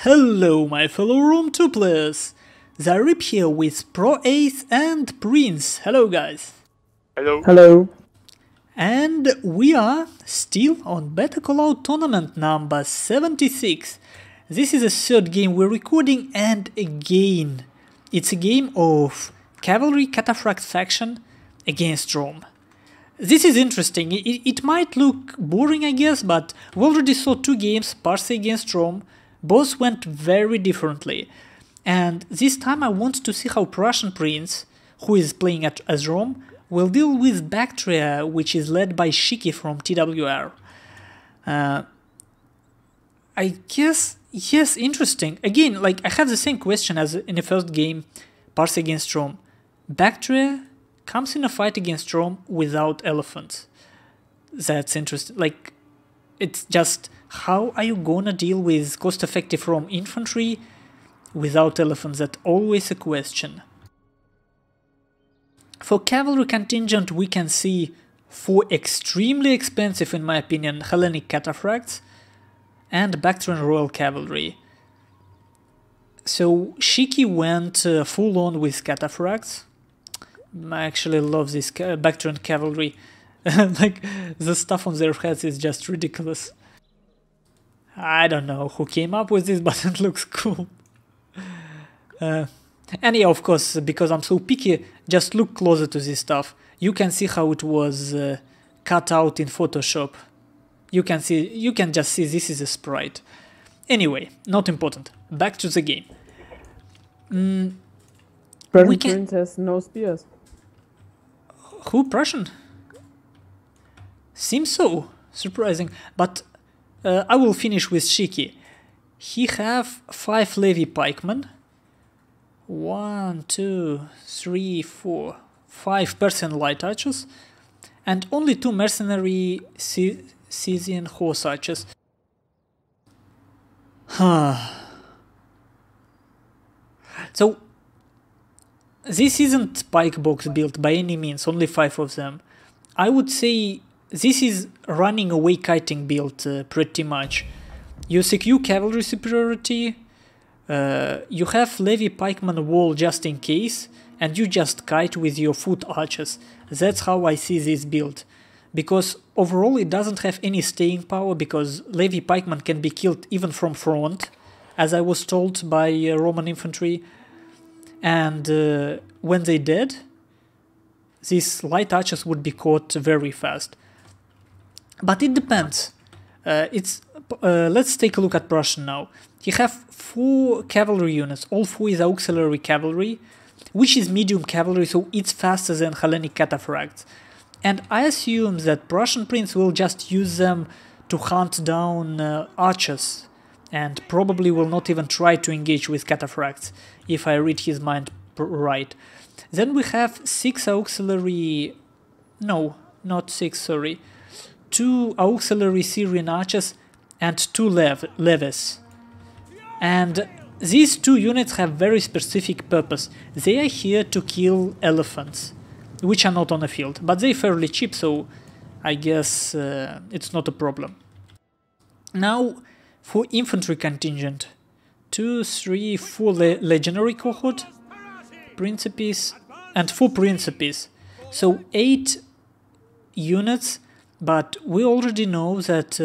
Hello my fellow Room 2 players! Zaript here with Pro Ace and Prince. Hello guys! Hello. Hello. And we are still on Better Call Out tournament number 76. This is the third game we're recording, and again, it's a game of Cavalry Cataphract faction against Rome. This is interesting. It might look boring, I guess, but we already saw two games, Parsi against Rome. Both went very differently. And this time I want to see how PTWCC, who is playing as Rome, will deal with Baktria, which is led by Shiki from TWR. I guess, yes, interesting. Again, like I have the same question as in the first game, Parsi against Rome. Baktria comes in a fight against Rome without elephants. That's interesting. Like, it's just, how are you gonna deal with cost-effective Rome infantry without elephants? That's always a question. For cavalry contingent, we can see four extremely expensive, in my opinion, Hellenic cataphracts and Bactrian Royal Cavalry. So Shiki went full on with cataphracts. I actually love this Bactrian cavalry. Like, the stuff on their heads is just ridiculous. I don't know who came up with this, but it looks cool. And yeah, of course, because I'm so picky, just look closer to this stuff. You can see how it was cut out in Photoshop. You can just see this is a sprite. Anyway, not important. Back to the game. Prince has no spears. Who? Prussian? Seems so. Surprising. But I will finish with Shiki. He have 5 levy pikemen. 1, 2, 3, 4, 5 Persian light archers. And only 2 mercenary Scythian horse archers. So, this isn't pike box build by any means, only 5 of them. I would say this is running away kiting build pretty much. You secure cavalry superiority, you have levy pikeman wall just in case, and you just kite with your foot archers. That's how I see this build. Because overall it doesn't have any staying power, because levy pikeman can be killed even from front, as I was told by Roman infantry. And when they dead, these light archers would be caught very fast. But it depends. Let's take a look at Prussian now. You have 4 cavalry units, all 4 is auxiliary cavalry, which is medium cavalry, so it's faster than Hellenic cataphracts. And I assume that PTWCC will just use them to hunt down archers, and probably will not even try to engage with cataphracts, if I read his mind right. Then we have 6 auxiliary... no, not 6, sorry. 2 auxiliary Syrian archers and 2 levies. And these 2 units have very specific purpose. They are here to kill elephants, which are not on the field, but they're fairly cheap, so I guess it's not a problem. Now, for infantry contingent, 2, 3, 4 legionary cohort, principes, and 4 principes. So 8 units, but we already know that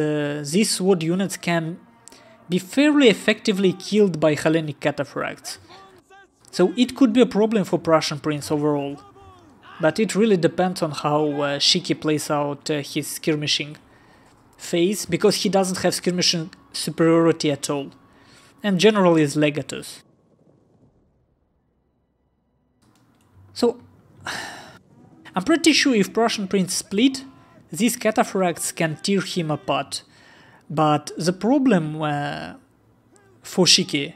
these sword units can be fairly effectively killed by Hellenic cataphracts. So it could be a problem for PTWCC overall. But it really depends on how Shiki plays out his skirmishing phase, because he doesn't have skirmishing superiority at all, and generally is legatus. So, I'm pretty sure if PTWCC split, these cataphracts can tear him apart. But the problem for Shiki,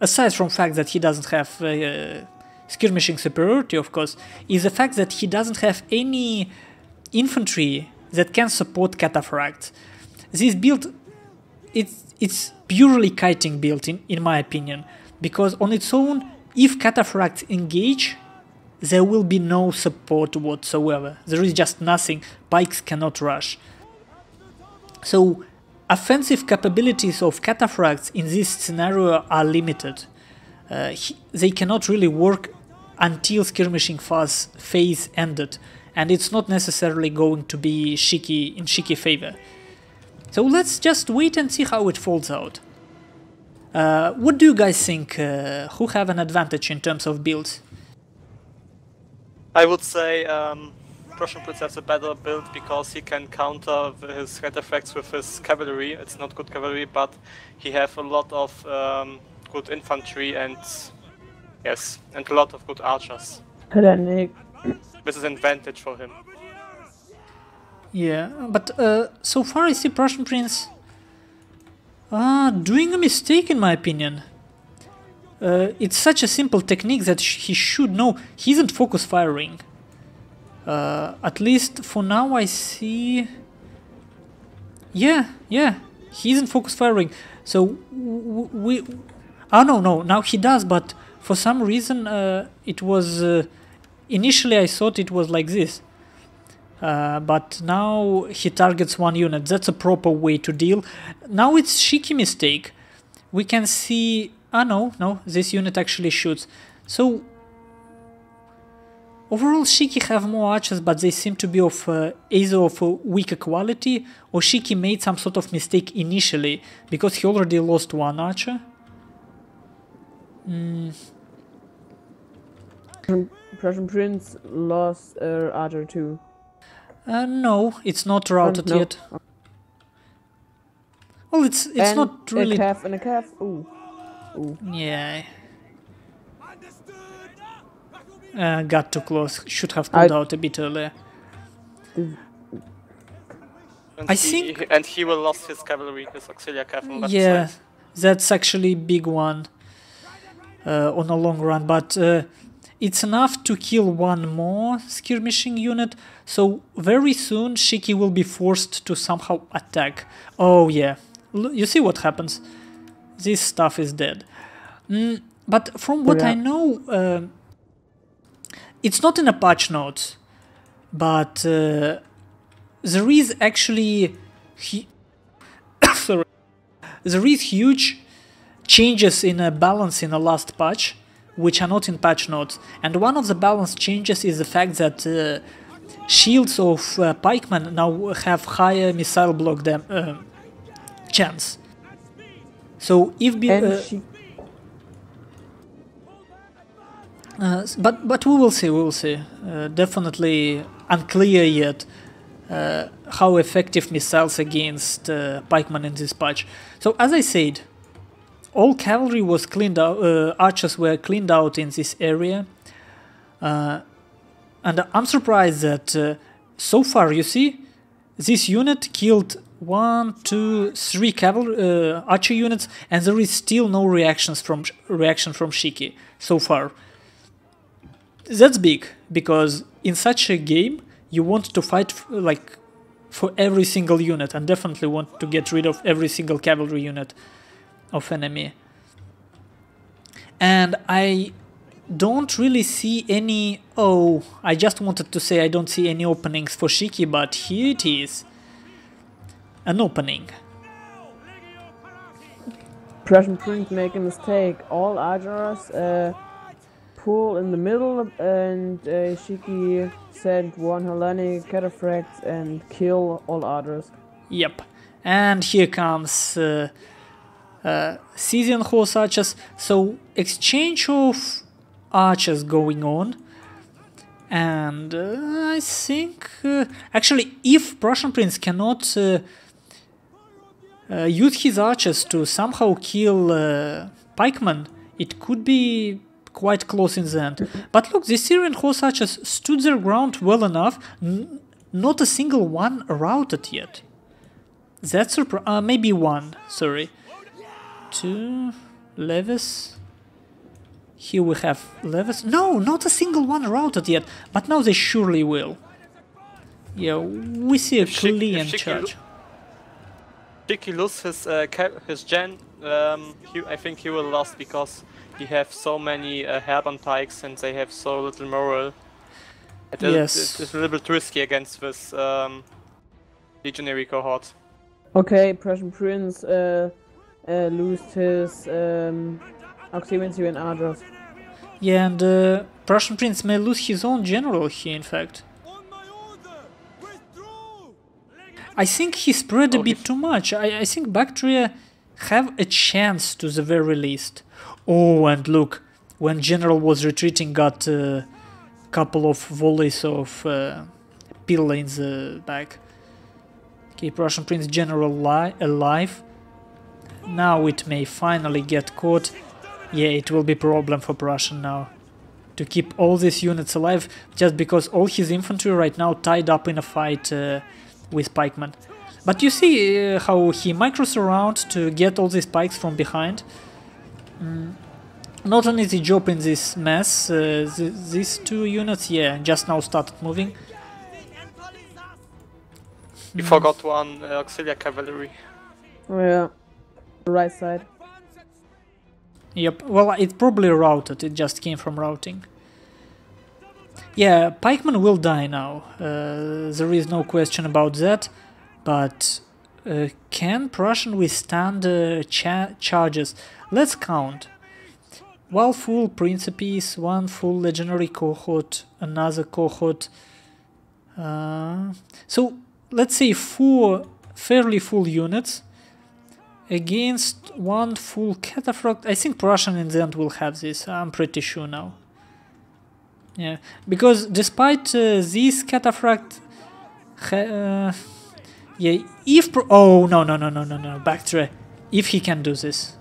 aside from the fact that he doesn't have skirmishing superiority, of course, is the fact that he doesn't have any infantry that can support cataphracts. This build, it's purely kiting build in my opinion, because on its own, if cataphracts engage, there will be no support whatsoever. There is just nothing. Pikes cannot rush. So offensive capabilities of cataphracts in this scenario are limited. They cannot really work until skirmishing phase ended, and it's not necessarily going to be Shiki in Shiki favor. So let's just wait and see how it folds out. What do you guys think? Who have an advantage in terms of builds? I would say Prussian Prince has a better build because he can counter his cataphracts with his cavalry. It's not good cavalry, but he have a lot of good infantry and yes, and a lot of good archers. Hellenic. This is an advantage for him. Yeah, but so far I see Prussian Prince doing a mistake in my opinion. It's such a simple technique that he should know. He isn't focus firing. At least for now I see... Yeah, he isn't focus firing. So we... Oh no, now he does, but for some reason it was... Initially I thought it was like this. But now he targets one unit. That's a proper way to deal. Now it's Shiki mistake. We can see... Ah no, this unit actually shoots. So overall Shiki have more archers, but they seem to be of either of a weaker quality, or Shiki made some sort of mistake initially, because he already lost one archer. Prussian Prince lost archer too. No, it's not routed yet. Well, it's and not really... a calf. Ooh. Yeah. Got too close. Should have pulled out a bit earlier. And he will lose his cavalry, his auxiliary cavalry on left yeah, side. That's actually a big one on a long run, but it's enough to kill one more skirmishing unit, so very soon Shiki will be forced to somehow attack. Oh yeah, you see what happens? This stuff is dead. But from what I know, it's not in a patch notes, but there is actually there is huge changes in a balance in the last patch, which are not in patch notes. And one of the balance changes is the fact that shields of pikemen now have higher missile block chance. So if but we will see. Definitely unclear yet how effective missiles against pikemen in this patch. So as I said, all cavalry was cleaned out, archers were cleaned out in this area, and I'm surprised that so far, you see, this unit killed 1, 2, 3 cavalry archer units, and there is still no reaction from Shiki so far. That's big, because in such a game you want to fight for every single unit, and definitely want to get rid of every single cavalry unit of enemy. And I don't really see any... Oh, I just wanted to say I don't see any openings for Shiki, but here it is. An opening. Prussian Prince make a mistake. All archers pull in the middle, and Shiki sent one Hellenic cataphract and kill all archers. Yep. And here comes Scythian horse archers. So exchange of archers going on. And I think actually if Prussian Prince cannot use his archers to somehow kill pikemen, it could be quite close in the end. But look, the Syrian horse archers stood their ground well enough. Not a single one routed yet. That's maybe one, sorry. 2 levies. Here we have levies. No, not a single one routed yet, but now they surely will. Yeah, we see a clean charge. Shiki loses his gen. I think he will lose because he have so many airborne pikes and they have so little morale. It's a little bit risky against this legionary cohort. Okay, Prussian Prince lost his Oximetry and Argos. Yeah, and Prussian Prince may lose his own general here, in fact. I think he spread a bit too much. I think Baktria have a chance to the very least. Oh, and look, when General was retreating, got a couple of volleys of pill in the back. Okay, Prussian Prince General alive. Now it may finally get caught. Yeah, it will be a problem for Prussian now to keep all these units alive, just because all his infantry right now tied up in a fight with pikemen. But you see how he micros around to get all these pikes from behind. Not an easy job in this mess. These two units, yeah, just now started moving. You forgot one auxiliary cavalry. Oh yeah, the right side. Yep, well, it probably routed, it just came from routing. Yeah, pikemen will die now, there is no question about that, but can Prussian withstand charges? Let's count. 1 full Principes, 1 full Legionary cohort, another cohort. So let's say 4 fairly full units against 1 full Cataphract. I think Prussian in the end will have this, I'm pretty sure now. Yeah, because despite this Cataphract, yeah, if oh no, Baktria, if he can do this,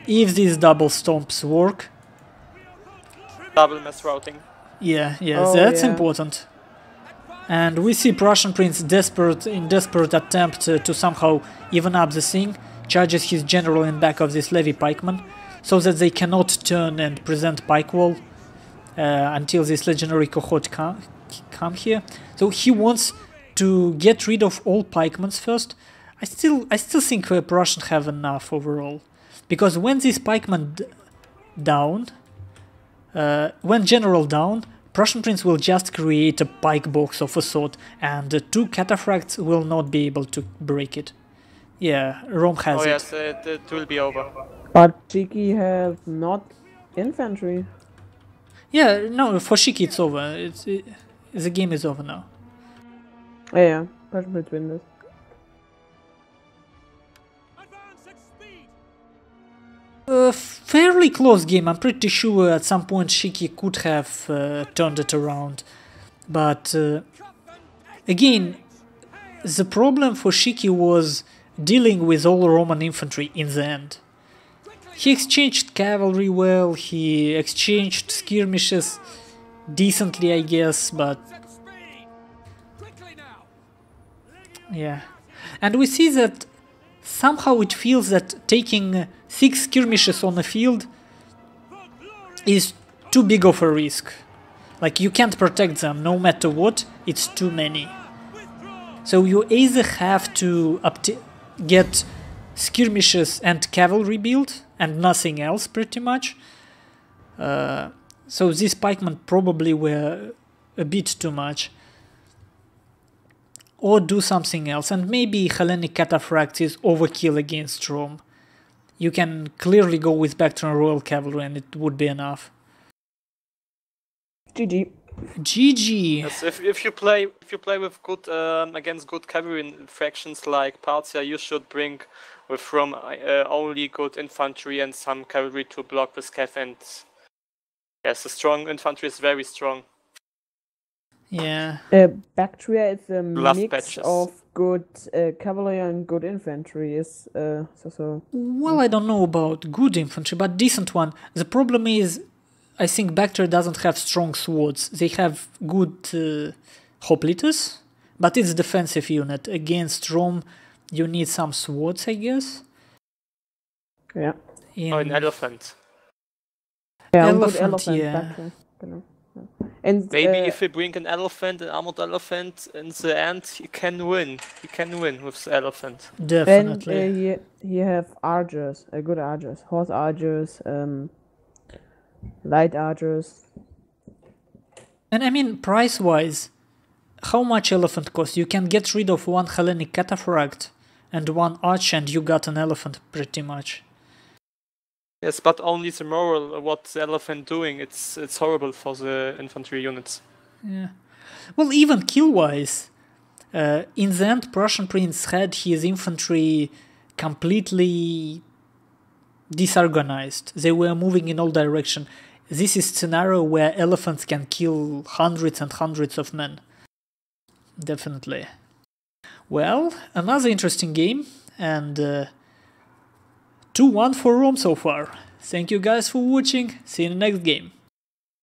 if these double stomps work, double mass routing. Yeah, Oh, that's yeah. important. And we see Prussian Prince desperate attempt to somehow even up the thing, charges his general in back of this levy pikeman, so that they cannot turn and present pike wall until this legionary cohort come here. So he wants to get rid of all pikemen first. I still think Prussian have enough overall, because when this pikeman down, when general down, Prussian Prince will just create a pike box of a sort, and 2 cataphracts will not be able to break it. Yeah, Rome has it. Oh yes, it will be over. But Shiki have not infantry. Yeah, no, for Shiki it's over. The game is over now. Yeah, Prussian Prince win this. Fairly close game. I'm pretty sure at some point Shiki could have turned it around. But again, the problem for Shiki was dealing with all Roman infantry in the end. He exchanged cavalry well, he exchanged skirmishes decently, I guess, but yeah. And we see that somehow it feels that taking 6 skirmishes on the field is too big of a risk. Like, you can't protect them no matter what, it's too many. So you either have to get skirmishes and cavalry build and nothing else pretty much. So these pikemen probably were a bit too much. Or do something else, and maybe Hellenic Cataphract is overkill against Rome. You can clearly go with Bactrian Royal Cavalry and it would be enough. GG. GG. Yes, if you play with good against good cavalry fractions like Partia, you should bring with Rome only good infantry and some cavalry to block the scav, and yes, the strong infantry is very strong. Yeah. Baktria is a Love mix patches. of good cavalry and good infantry. Is so. Well, I don't know about good infantry, but decent one. The problem is, I think Baktria doesn't have strong swords. They have good hoplites, but it's a defensive unit. Against Rome, you need some swords, I guess. Yeah. Oh, an elephant. Yeah, Elephant, good elephant. yeah. Baktria. Genau. And Maybe if we bring an elephant, an armored elephant, in the end, he can win. He can win with the elephant. Definitely. and he have archers, good archers, horse archers, light archers. And I mean, price-wise, how much elephant costs? You can get rid of 1 Hellenic Cataphract and 1 arch and you got an elephant pretty much. Yes, but only the moral, what the elephant doing, it's horrible for the infantry units. Yeah. Well, even kill-wise, in the end, Prussian Prince had his infantry completely disorganized. They were moving in all directions. This is scenario where elephants can kill hundreds and hundreds of men. Definitely. Well, another interesting game, and 2-1 for Rome so far. Thank you guys for watching. See you in the next game.